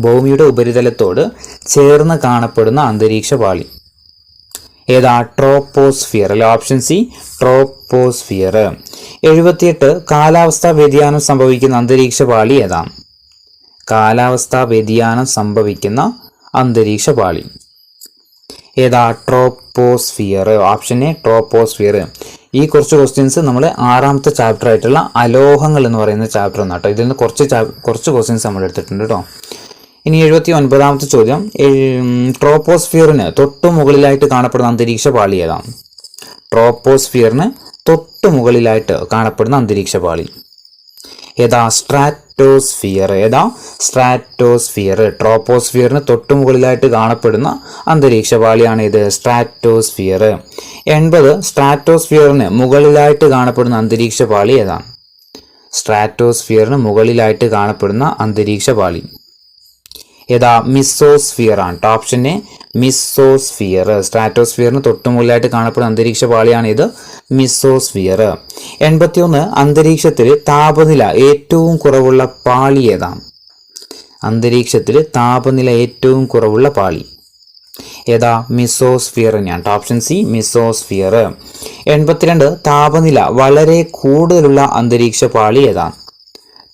ഭൂമിയുടെ ഉപരിതലത്തോട് ചേർന്ന് കാണപ്പെടുന്ന അന്തരീക്ഷ പാളി ഏതാ? ട്രോപ്പോസ്ഫിയർ അല്ലെ? Option C troposphere. 78 കാലാവസ്ഥാ വ്യതിയാനം സംഭവിക്കുന്ന അന്തരീക്ഷ പാളി ഏതാണ്? കാലാവസ്ഥാ വ്യതിയാനം സംഭവിക്കുന്ന അന്തരീക്ഷ പാളി ഏതാ? ട്രോപ്പോസ്ഫിയർ. Option A troposphere. ഈ കുറച്ച് ക്വസ്റ്റ്യൻസ് നമ്മൾ 6ാമത്തെ ചാപ്റ്റർ ആയിട്ടുള്ള അലോഹങ്ങൾ എന്ന് പറയുന്ന ചാപ്റ്റർ ആണ് കേട്ടോ. ഇതിൽ നിന്ന് കുറച്ച് ക്വസ്റ്റ്യൻസ് നമ്മൾ എടുത്തിട്ടുണ്ട് കേട്ടോ. ഇനി 79ാമത്തെ ചോദ്യം, ട്രോപ്പോസ്ഫിയറിന് തൊട്ടു മുകളിലായിട്ട് കാണപ്പെടുന്ന അന്തരീക്ഷ പാളി ഏതാണ്? ട്രോപ്പോസ്ഫിയറിന് തൊട്ടു മുകളിലായിട്ട് കാണപ്പെടുന്ന അന്തരീക്ഷ പാളി ഏതാ? സ്ട്രാറ്റോസ്ഫിയർ. ഏതാ? സ്ട്രാറ്റോസ്ഫിയർ. ട്രോപ്പോസ്ഫിയറിന് തൊട്ടു മുകളിലായിട്ട് കാണപ്പെടുന്ന അന്തരീക്ഷ പാളിയാണ് ഇത് സ്ട്രാറ്റോസ്ഫിയർ. 80 സ്ട്രാറ്റോസ്ഫിയറിന് മുകളിലായിട്ട് കാണപ്പെടുന്ന അന്തരീക്ഷ പാളി ഏതാണ്? സ്ട്രാറ്റോസ്ഫിയറിന് മുകളിലായിട്ട് കാണപ്പെടുന്ന അന്തരീക്ഷ പാളി ഏതാ? മിസോസ്ഫിയർ ആണ്. Option A mesosphere. സ്ട്രാറ്റോസ്ഫിയറിന് തൊട്ടുമുകളിലായിട്ട് കാണപ്പെടുന്ന അന്തരീക്ഷ പാളിയാണ് ഇത് മിസോസ്ഫിയർ. 81 അന്തരീക്ഷത്തിൽ താപനില ഏറ്റവും കുറവുള്ള പാളി ഏതാണ്? അന്തരീക്ഷത്തിൽ താപനില ഏറ്റവും കുറവുള്ള പാളി ഏതാ? മിസോസ്ഫിയർ തന്നെയാണ്. Option C mesosphere. 82 താപനില വളരെ കൂടുതലുള്ള അന്തരീക്ഷ പാളി ഏതാണ്?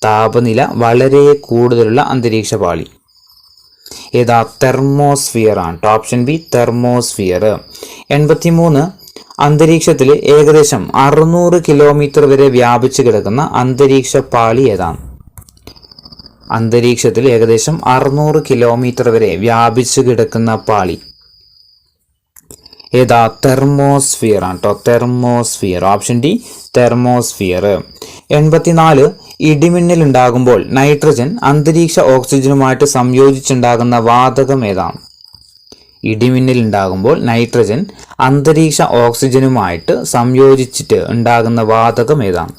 താപനില വളരെ കൂടുതലുള്ള അന്തരീക്ഷ പാളി ഏതാ? തെർമോസ്ഫിയർ ആണ്. Option B thermosphere. 83 അന്തരീക്ഷത്തിൽ ഏകദേശം 600 കിലോമീറ്റർ വരെ വ്യാപിച്ചു കിടക്കുന്ന അന്തരീക്ഷ പാളി ഏതാണ്? അന്തരീക്ഷത്തിൽ ഏകദേശം 600 കിലോമീറ്റർ വരെ വ്യാപിച്ചു കിടക്കുന്ന പാളി ഏതാ? തെർമോസ്ഫിയർ ആണ് കേട്ടോ. തെർമോസ്ഫിയർ. Option D thermosphere. 84 ഇടിമിന്നൽ ഉണ്ടാകുമ്പോൾ നൈട്രജൻ അന്തരീക്ഷ ഓക്സിജനുമായിട്ട് സംയോജിച്ചുണ്ടാകുന്ന വാതകം ഏതാണ്? ഇടിമിന്നൽ ഉണ്ടാകുമ്പോൾ നൈട്രജൻ അന്തരീക്ഷ ഓക്സിജനുമായിട്ട് സംയോജിച്ചിട്ട് ഉണ്ടാകുന്ന വാതകം ഏതാണ്?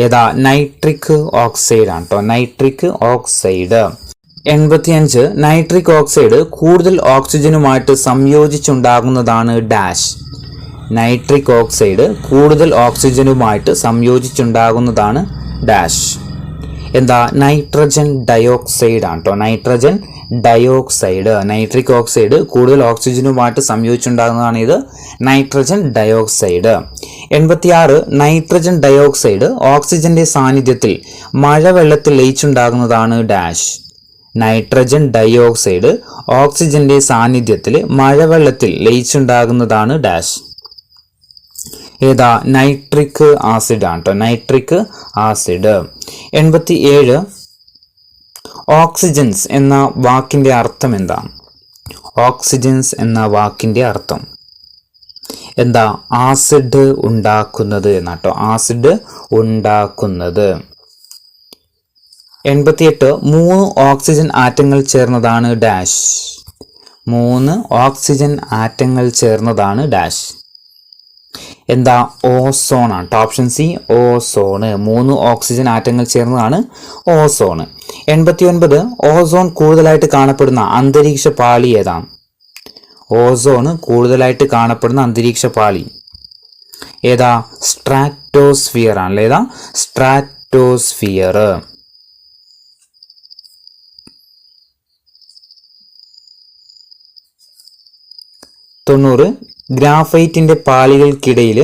ഏതാ? നൈട്രിക് ഓക്സൈഡ് ആണ് കേട്ടോ. Nitric oxide. 85 നൈട്രിക് ഓക്സൈഡ് കൂടുതൽ ഓക്സിജനുമായിട്ട് സംയോജിച്ചുണ്ടാകുന്നതാണ് ഡാഷ്. നൈട്രിക് ഓക്സൈഡ് കൂടുതൽ ഓക്സിജനുമായിട്ട് സംയോജിച്ചുണ്ടാകുന്നതാണ് ഡാഷ്. എന്താ? നൈട്രജൻ ഡയോക്സൈഡ് ആണ് കേട്ടോ. Nitrogen dioxide. നൈട്രിക് ഓക്സൈഡ് കൂടുതൽ ഓക്സിജനുമായിട്ട് സംയോജിച്ചുണ്ടാകുന്നതാണ് ഇത് നൈട്രജൻ ഡയോക്സൈഡ്. 86 നൈട്രജൻ ഡയോക്സൈഡ് ഓക്സിജന്റെ സാന്നിധ്യത്തിൽ മഴവെള്ളത്തിൽ ലയിച്ചുണ്ടാകുന്നതാണ് ഡാഷ്. നൈട്രജൻ ഡയോക്സൈഡ് ഓക്സിജന്റെ സാന്നിധ്യത്തിൽ മഴവെള്ളത്തിൽ ലയിച്ചുണ്ടാകുന്നതാണ് ഡാഷ്. ഏതാ? നൈട്രിക് ആസിഡ് ആണ് കേട്ടോ. Nitric acid. 87 ഓക്സിജൻസ് എന്ന വാക്കിന്റെ അർത്ഥം എന്താണ്? ഓക്സിജൻസ് എന്ന വാക്കിന്റെ അർത്ഥം എന്താ? ആസിഡ് ഉണ്ടാക്കുന്നത് എന്നാട്ടോ. ആസിഡ് ഉണ്ടാക്കുന്നത്. 88 3 ഓക്സിജൻ ആറ്റങ്ങൾ ചേർന്നതാണ് ഡാഷ്. 3 ഓക്സിജൻ ആറ്റങ്ങൾ ചേർന്നതാണ് ഡാഷ്. എന്താ? ഓസോൺ ആണ്. Option C ozone. 3 ഓക്സിജൻ ആറ്റങ്ങൾ ചേർന്നതാണ് ഓസോൺ. 89 ഓസോൺ കൂടുതലായിട്ട് കാണപ്പെടുന്ന അന്തരീക്ഷ പാളി ഏതാണ്? ഓസോൺ കൂടുതലായിട്ട് കാണപ്പെടുന്ന അന്തരീക്ഷ പാളി ഏതാ? സ്ട്രാറ്റോസ്ഫിയർ ആണല്ലേ. ഏതാ? സ്ട്രാറ്റോസ്ഫിയർ. 90 ഗ്രാഫൈറ്റിന്റെ പാളികൾക്കിടയിൽ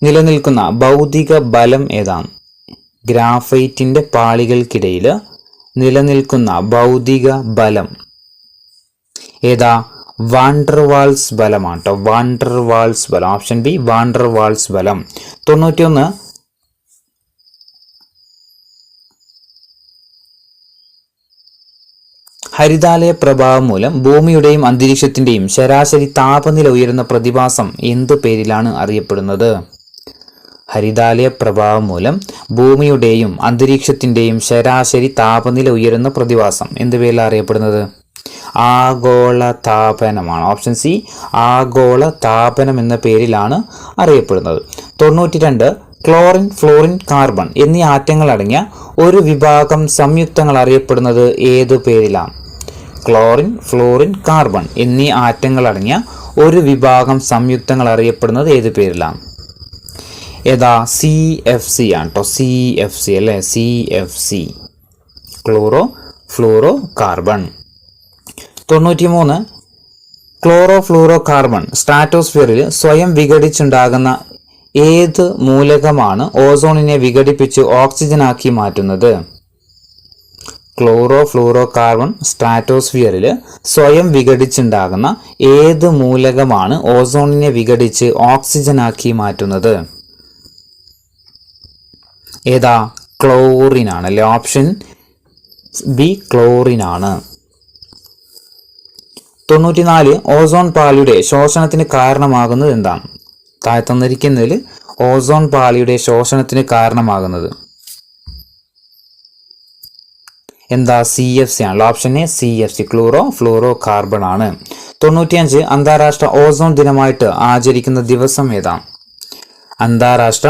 നിലനിൽക്കുന്ന ഭൗതിക ബലം ഏതാണ്? ഗ്രാഫൈറ്റിന്റെ പാളികൾക്കിടയിൽ നിലനിൽക്കുന്ന ഭൗതിക ബലം ഏതാ? വാണ്ടർവാൾസ് ബലമാണ് കേട്ടോ. വാണ്ടർവാൾസ് ബലം. ഓപ്ഷൻ ബി വാണ്ടർവാൾസ് ബലം. 91 ഹരിതാലയ പ്രഭാവം മൂലം ഭൂമിയുടെയും അന്തരീക്ഷത്തിന്റെയും ശരാശരി താപനില ഉയരുന്ന പ്രതിഭാസം എന്ത് പേരിലാണ് അറിയപ്പെടുന്നത്? ഹരിതാലയ പ്രഭാവം മൂലം ഭൂമിയുടെയും അന്തരീക്ഷത്തിൻ്റെയും ശരാശരി താപനില ഉയരുന്ന പ്രതിഭാസം എന്ത് പേരിലാണ് അറിയപ്പെടുന്നത്? ആഗോള താപനമാണ്. ഓപ്ഷൻ സി, ആഗോള താപനം എന്ന പേരിലാണ് അറിയപ്പെടുന്നത്. 92 ക്ലോറിൻ, ഫ്ലോറിൻ, കാർബൺ എന്നീ ആറ്റങ്ങൾ അടങ്ങിയ ഒരു വിഭാഗം സംയുക്തങ്ങൾ അറിയപ്പെടുന്നത് ഏതു പേരിലാണ്? ക്ലോറിൻ, ഫ്ലോറിൻ, കാർബൺ എന്നീ ആറ്റങ്ങൾ അടങ്ങിയ ഒരു വിഭാഗം സംയുക്തങ്ങൾ അറിയപ്പെടുന്നത് ഏതു പേരിലാണ്? ഏതാ? CFC ആണ് കേട്ടോ. CFC അല്ലേ? CFC, chlorofluorocarbon. 93 chlorofluorocarbon സ്ട്രാറ്റോസ്ഫിയറിൽ സ്വയം വിഘടിച്ചുണ്ടാകുന്ന ഏത് മൂലകമാണ് ഓസോണിനെ വിഘടിപ്പിച്ച് ഓക്സിജനാക്കി മാറ്റുന്നത്? ക്ലോറോ ഫ്ലൂറോ കാർബൺ സ്ട്രാറ്റോസ്ഫിയറിൽ സ്വയം വിഘടിച്ചുണ്ടാകുന്ന ഏത് മൂലകമാണ് ഓസോണിനെ വിഘടിച്ച് ഓക്സിജനാക്കി മാറ്റുന്നത്? ഏതാ? ക്ലോറിൻ ആണ് അല്ലെ? ഓപ്ഷൻ ബി, ക്ലോറിൻ ആണ്. 94 ഓസോൺ പാളിയുടെ ശോഷണത്തിന് കാരണമാകുന്നത് എന്താണ്? താഴെ തന്നിരിക്കുന്നതിൽ ഓസോൺ പാളിയുടെ ശോഷണത്തിന് കാരണമാകുന്നത് എന്താ? CFC ആണ്. Option A, CFC, chloro fluoro carbon ആണ്. 95 അന്താരാഷ്ട്ര ഓസോൺ ദിനമായിട്ട് ആചരിക്കുന്ന ദിവസം ഏതാണ്? അന്താരാഷ്ട്ര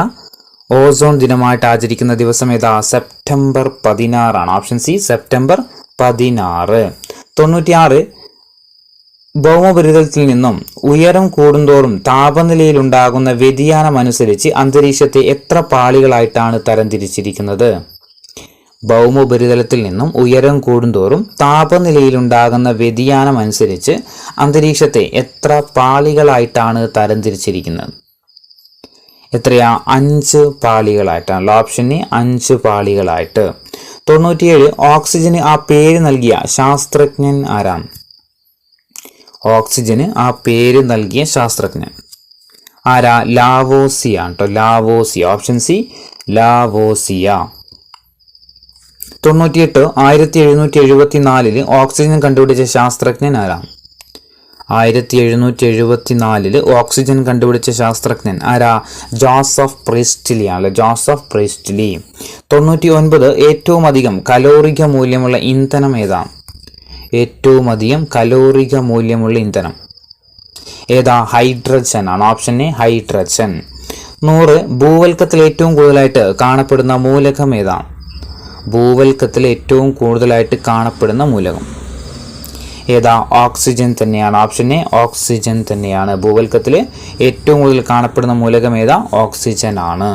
ഓസോൺ ദിനമായിട്ട് ആചരിക്കുന്ന ദിവസം ഏതാ? സെപ്റ്റംബർ 16 ആണ്. Option C, September 16. 96 ഭൗമോപരിതലത്തിൽ നിന്നും ഉയരം കൂടുന്തോറും താപനിലയിൽ ഉണ്ടാകുന്ന വ്യതിയാനം അനുസരിച്ച് അന്തരീക്ഷത്തെ എത്ര പാളികളായിട്ടാണ് തരംതിരിച്ചിരിക്കുന്നത്? ഭൗമോപരിതലത്തിൽ നിന്നും ഉയരം കൂടുന്തോറും താപനിലയിലുണ്ടാകുന്ന വ്യതിയാനം അനുസരിച്ച് അന്തരീക്ഷത്തെ എത്ര പാളികളായിട്ടാണ് തരംതിരിച്ചിരിക്കുന്നത്? എത്രയാ? 5 പാളികളായിട്ടാണ്. Option A, 5 പാളികളായിട്ട്. 97 ഓക്സിജന് ആ പേര് നൽകിയ ശാസ്ത്രജ്ഞൻ ആരാണ്? ഓക്സിജന് ആ പേര് നൽകിയ ശാസ്ത്രജ്ഞൻ ആരാ? ലാവോസിയ ആണ് കേട്ടോ. Lavoisier. Option C, Lavoisier. 98 1774 oxygen കണ്ടുപിടിച്ച ശാസ്ത്രജ്ഞൻ ആരാ? 1774 ഓക്സിജൻ കണ്ടുപിടിച്ച ശാസ്ത്രജ്ഞൻ ആരാ? ജോസഫ് പ്രീസ്റ്റ്ലി ആണ്. Joseph Priestley. 99 ഏറ്റവും അധികം കലോറിക മൂല്യമുള്ള ഇന്ധനം ഏതാണ്? ഏറ്റവും അധികം കലോറിക മൂല്യമുള്ള ഇന്ധനം ഏതാ? ഹൈഡ്രജൻ ആണ്. Option A, hydrogen. 100 ഭൂവൽക്കത്തിൽ ഏറ്റവും കൂടുതലായിട്ട് കാണപ്പെടുന്ന മൂലകം ഏതാണ്? ഭൂവൽക്കത്തിൽ ഏറ്റവും കൂടുതലായിട്ട് കാണപ്പെടുന്ന മൂലകം ഏതാ? ഓക്സിജൻ തന്നെയാണ്. ഓപ്ഷൻ എ, ഓക്സിജൻ തന്നെയാണ്. ഭൂവൽക്കത്തിൽ ഏറ്റവും കൂടുതൽ കാണപ്പെടുന്ന മൂലകം ഏതാ? ഓക്സിജൻ ആണ്.